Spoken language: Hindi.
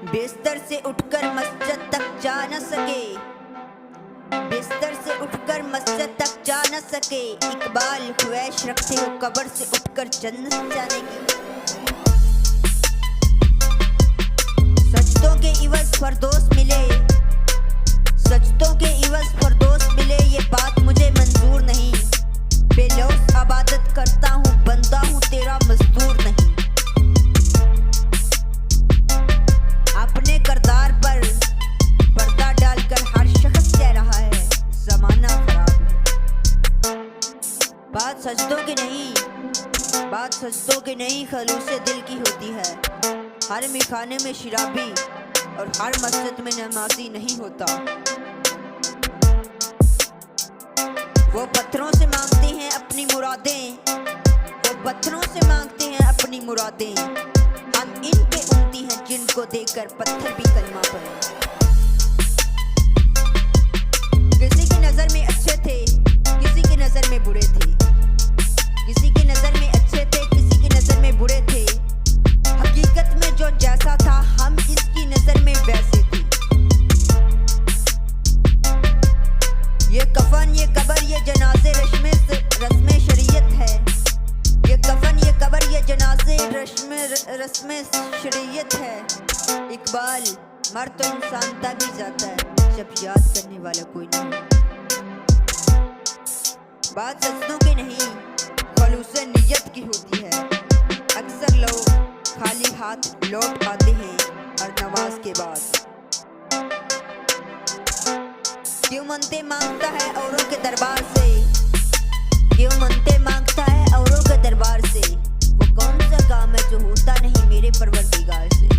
बिस्तर से उठकर मस्जिद तक जा न सके, बिस्तर से उठकर मस्जिद तक जा न सके। इकबाल ख्वाहिश रखते हो कब्र से उठकर जन्नत जाने की। सजदों के इवज फरदौस मिले, सजदों के इवज फरदौस मिले, ये बात मुझे मंजूर नहीं। बेलौस इबादत करता हूँ, बंदा हूँ तेरा मजदूर नहीं। अपने करदार पर पर्दा डालकर हर शख्स कह रहा है जमाना खराब है। बात सजदों की नहीं, बात सजदों की नहीं, खलूसे दिल की होती है। हर मिखाने में शराबी और हर मस्जिद में नमाजी नहीं होता। वो पत्थरों से मांगते हैं अपनी मुरादें, वो पत्थरों से मांगते हैं अपनी मुरादें। हम इन पे उमती हैं जिनको देकर पत्थर भी कलमा पड़े। किसी की नजर में अच्छे थे, किसी की नजर में बुरे थे, किसी की नजर में अच्छे थे, किसी की नजर में बुरे थे। हकीकत में जो जैसा था हम इसकी नजर में वैसे थे। ये कफन ये कबर ये जनाजे रस्म शरीयत है। ये कफन ये कबर ये जनाजे रस्म शरीयत है। इकबाल मर तो इंसान तभी जाता है जब याद करने वाला कोई नहीं। बात सजदों की नहीं, खलूसे नियत की होती है। अक्सर लोग खाली हाथ लौट आते हैं हर नमाज के बाद। क्यों मनते मांगता है औरों के दरबार से, क्यों मनते मांगता है औरों के दरबार से। वो कौन सा काम है जो होता नहीं मेरे परवरदिगार से।